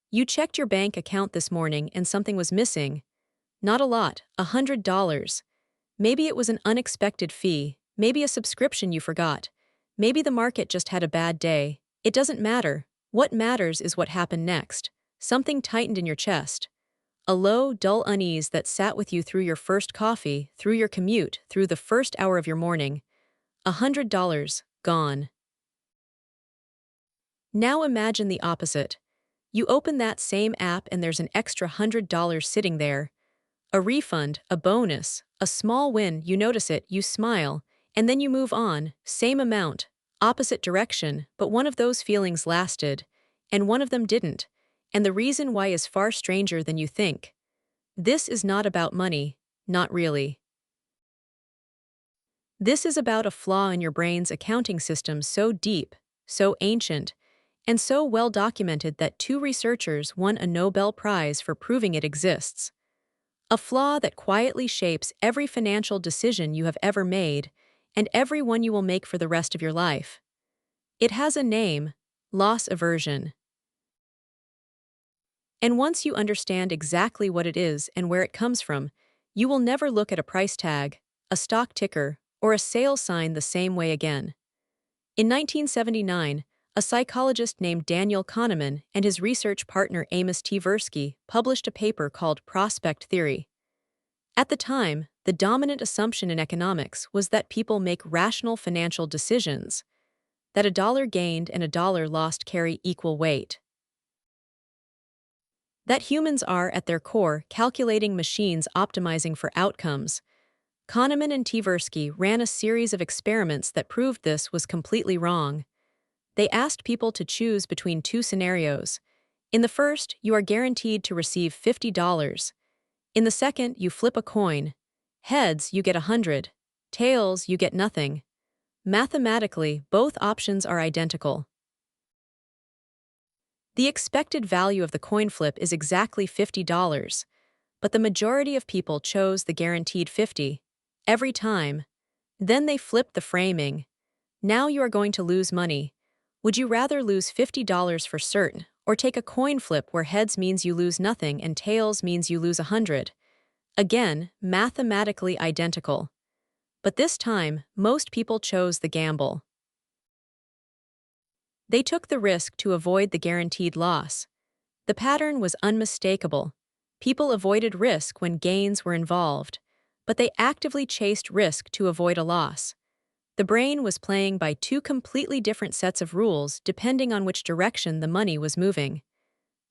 You checked your bank account this morning and something was missing. Not a lot, $100. Maybe it was an unexpected fee, maybe a subscription you forgot. Maybe the market just had a bad day. It doesn't matter. What matters is what happened next. Something tightened in your chest. A low, dull unease that sat with you through your first coffee, through your commute, through the first hour of your morning. $100, gone. Now imagine the opposite. You open that same app and there's an extra $100 sitting there. A refund, a bonus, a small win, you notice it, you smile, and then you move on, same amount, opposite direction, but one of those feelings lasted, and one of them didn't, and the reason why is far stranger than you think. This is not about money, not really. This is about a flaw in your brain's accounting system so deep, so ancient, and so well documented that two researchers won a Nobel Prize for proving it exists. A flaw that quietly shapes every financial decision you have ever made and every one you will make for the rest of your life. It has a name: loss aversion. And once you understand exactly what it is and where it comes from, you will never look at a price tag, a stock ticker, or a sale sign the same way again. In 1979, a psychologist named Daniel Kahneman and his research partner Amos Tversky published a paper called Prospect Theory. At the time, the dominant assumption in economics was that people make rational financial decisions, that a dollar gained and a dollar lost carry equal weight. That humans are, at their core, calculating machines optimizing for outcomes. Kahneman and Tversky ran a series of experiments that proved this was completely wrong. They asked people to choose between two scenarios. In the first, you are guaranteed to receive $50. In the second, you flip a coin. Heads, you get 100. Tails, you get nothing. Mathematically, both options are identical. The expected value of the coin flip is exactly $50, but the majority of people chose the guaranteed 50. Every time. Then they flipped the framing. Now you are going to lose money. Would you rather lose $50 for certain, or take a coin flip where heads means you lose nothing and tails means you lose 100? Again, mathematically identical. But this time, most people chose the gamble. They took the risk to avoid the guaranteed loss. The pattern was unmistakable. People avoided risk when gains were involved, but they actively chased risk to avoid a loss. The brain was playing by two completely different sets of rules depending on which direction the money was moving.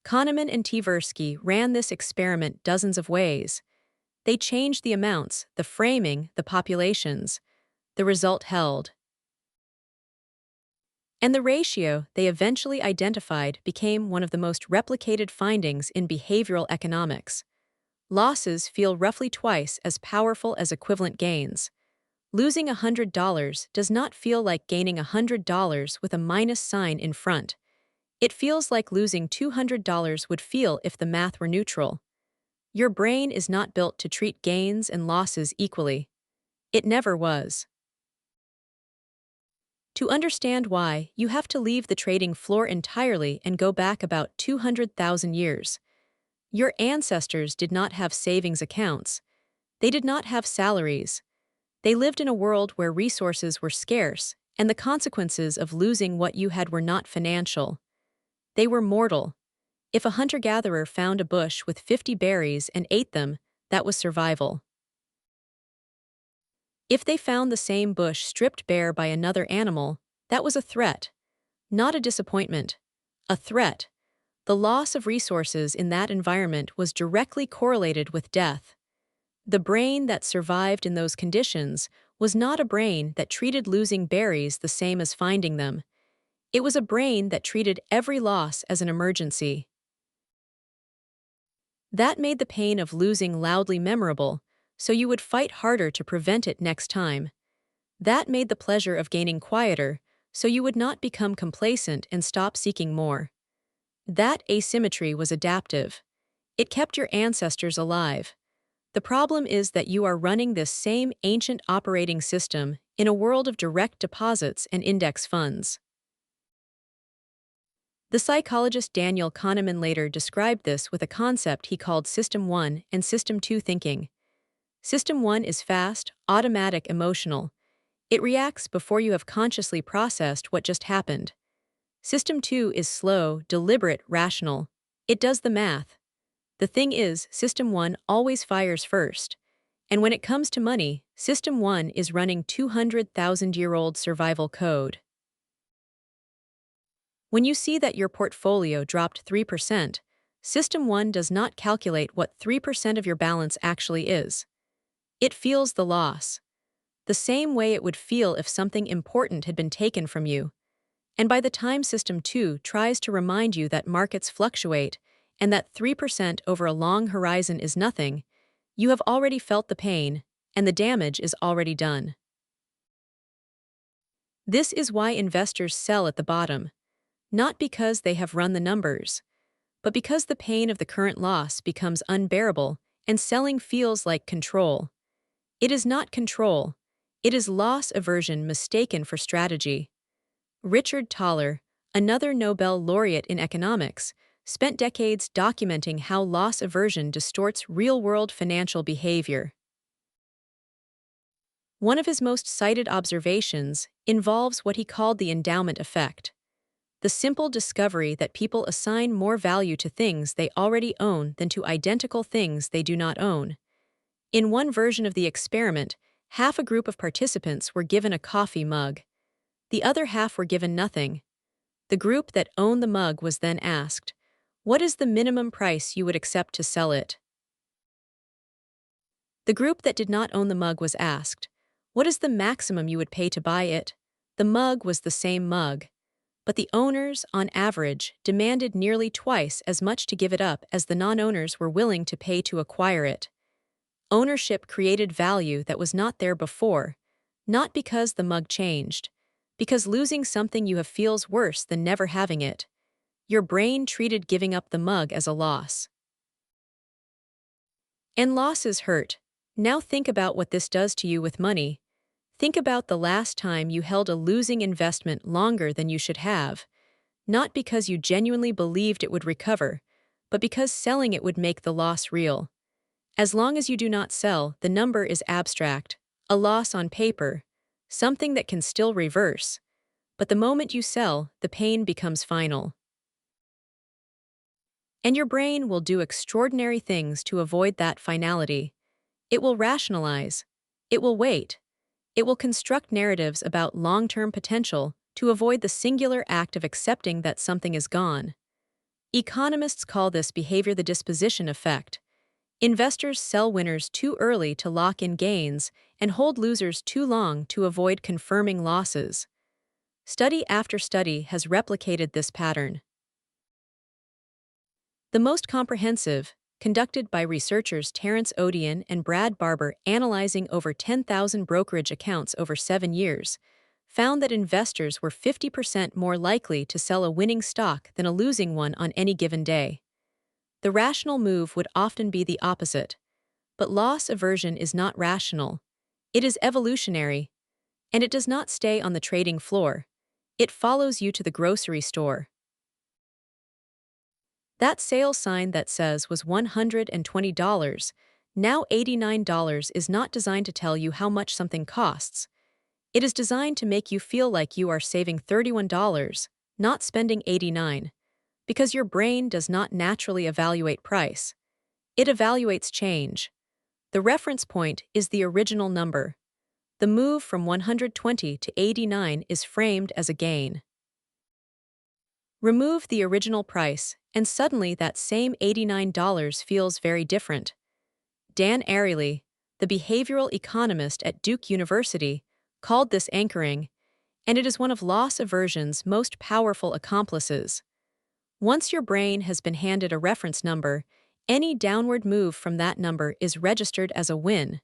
Kahneman and Tversky ran this experiment dozens of ways. They changed the amounts, the framing, the populations. The result held. And the ratio they eventually identified became one of the most replicated findings in behavioral economics. Losses feel roughly twice as powerful as equivalent gains. Losing $100 does not feel like gaining $100 with a minus sign in front. It feels like losing $200 would feel if the math were neutral. Your brain is not built to treat gains and losses equally. It never was. To understand why, you have to leave the trading floor entirely and go back about 200,000 years. Your ancestors did not have savings accounts. They did not have salaries. They lived in a world where resources were scarce, and the consequences of losing what you had were not financial. They were mortal. If a hunter-gatherer found a bush with 50 berries and ate them, that was survival. If they found the same bush stripped bare by another animal, that was a threat. Not a disappointment. A threat. The loss of resources in that environment was directly correlated with death. The brain that survived in those conditions was not a brain that treated losing berries the same as finding them. It was a brain that treated every loss as an emergency. That made the pain of losing loudly memorable, so you would fight harder to prevent it next time. That made the pleasure of gaining quieter, so you would not become complacent and stop seeking more. That asymmetry was adaptive. It kept your ancestors alive. The problem is that you are running this same ancient operating system in a world of direct deposits and index funds. The psychologist Daniel Kahneman later described this with a concept he called System 1 and System 2 thinking. System 1 is fast, automatic, emotional. It reacts before you have consciously processed what just happened. System 2 is slow, deliberate, rational. It does the math. The thing is, System 1 always fires first. And when it comes to money, System 1 is running 200,000-year-old survival code. When you see that your portfolio dropped 3%, System 1 does not calculate what 3% of your balance actually is. It feels the loss, the same way it would feel if something important had been taken from you. And by the time System 2 tries to remind you that markets fluctuate and that 3% over a long horizon is nothing, you have already felt the pain, and the damage is already done. This is why investors sell at the bottom, not because they have run the numbers, but because the pain of the current loss becomes unbearable and selling feels like control. It is not control, it is loss aversion mistaken for strategy. Richard Thaler, another Nobel laureate in economics, spent decades documenting how loss aversion distorts real-world financial behavior. One of his most cited observations involves what he called the endowment effect, the simple discovery that people assign more value to things they already own than to identical things they do not own. In one version of the experiment, half a group of participants were given a coffee mug. The other half were given nothing. The group that owned the mug was then asked, "What is the minimum price you would accept to sell it?" The group that did not own the mug was asked, "What is the maximum you would pay to buy it?" The mug was the same mug, but the owners, on average, demanded nearly twice as much to give it up as the non-owners were willing to pay to acquire it. Ownership created value that was not there before, not because the mug changed, because losing something you have feels worse than never having it. Your brain treated giving up the mug as a loss. And losses hurt. Now think about what this does to you with money. Think about the last time you held a losing investment longer than you should have, not because you genuinely believed it would recover, but because selling it would make the loss real. As long as you do not sell, the number is abstract, a loss on paper, something that can still reverse. But the moment you sell, the pain becomes final. And your brain will do extraordinary things to avoid that finality. It will rationalize. It will wait. It will construct narratives about long-term potential to avoid the singular act of accepting that something is gone. Economists call this behavior the disposition effect. Investors sell winners too early to lock in gains and hold losers too long to avoid confirming losses. Study after study has replicated this pattern. The most comprehensive, conducted by researchers Terence Odian and Brad Barber analyzing over 10,000 brokerage accounts over 7 years, found that investors were 50% more likely to sell a winning stock than a losing one on any given day. The rational move would often be the opposite. But loss aversion is not rational. It is evolutionary. And it does not stay on the trading floor. It follows you to the grocery store. That sale sign that says was $120, now $89, is not designed to tell you how much something costs. It is designed to make you feel like you are saving $31, not spending $89, because your brain does not naturally evaluate price. It evaluates change. The reference point is the original number. The move from 120 to 89 is framed as a gain. Remove the original price, and suddenly that same $89 feels very different. Dan Ariely, the behavioral economist at Duke University, called this anchoring, and it is one of loss aversion's most powerful accomplices. Once your brain has been handed a reference number, any downward move from that number is registered as a win,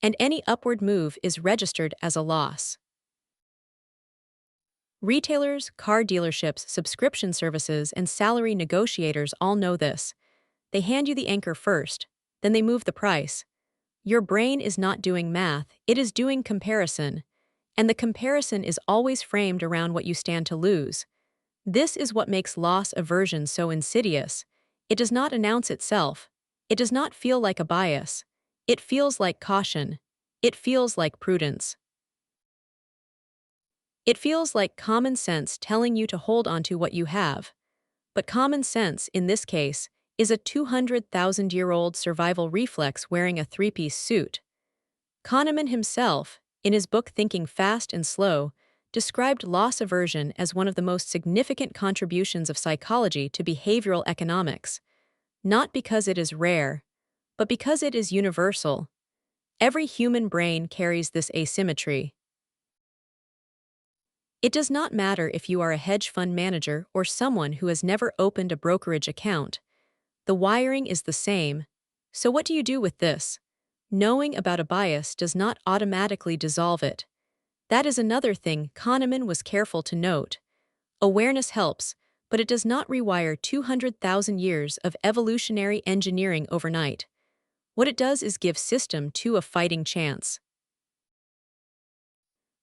and any upward move is registered as a loss. Retailers, car dealerships, subscription services, and salary negotiators all know this. They hand you the anchor first, then they move the price. Your brain is not doing math, it is doing comparison, and the comparison is always framed around what you stand to lose. This is what makes loss aversion so insidious. It does not announce itself. It does not feel like a bias. It feels like caution. It feels like prudence. It feels like common sense telling you to hold on to what you have. But common sense, in this case, is a 200,000-year-old survival reflex wearing a three-piece suit. Kahneman himself, in his book Thinking Fast and Slow, described loss aversion as one of the most significant contributions of psychology to behavioral economics, not because it is rare, but because it is universal. Every human brain carries this asymmetry. It does not matter if you are a hedge fund manager or someone who has never opened a brokerage account. The wiring is the same. So what do you do with this? Knowing about a bias does not automatically dissolve it. That is another thing Kahneman was careful to note. Awareness helps, but it does not rewire 200,000 years of evolutionary engineering overnight. What it does is give System 2 a fighting chance.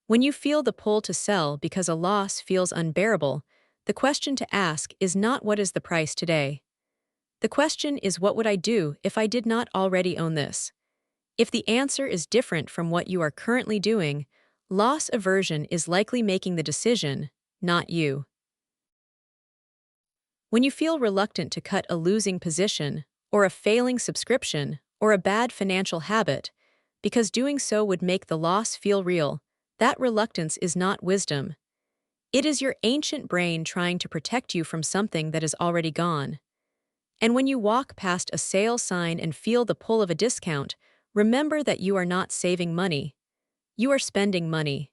When you feel the pull to sell because a loss feels unbearable, the question to ask is not what is the price today. The question is what would I do if I did not already own this? If the answer is different from what you are currently doing, loss aversion is likely making the decision, not you. When you feel reluctant to cut a losing position, or a failing subscription, or a bad financial habit, because doing so would make the loss feel real, that reluctance is not wisdom. It is your ancient brain trying to protect you from something that is already gone. And when you walk past a sale sign and feel the pull of a discount, remember that you are not saving money. You are spending money.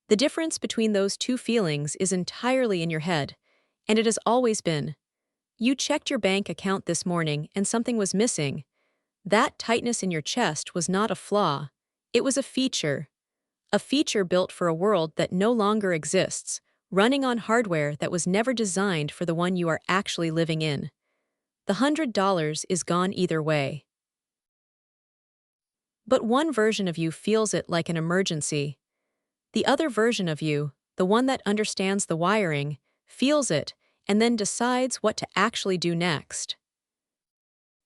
The difference between those two feelings is entirely in your head, and it has always been. You checked your bank account this morning and something was missing. That tightness in your chest was not a flaw. It was a feature built for a world that no longer exists, running on hardware that was never designed for the one you are actually living in. The $100 is gone either way. But one version of you feels it like an emergency. The other version of you, the one that understands the wiring, feels it and then decides what to actually do next.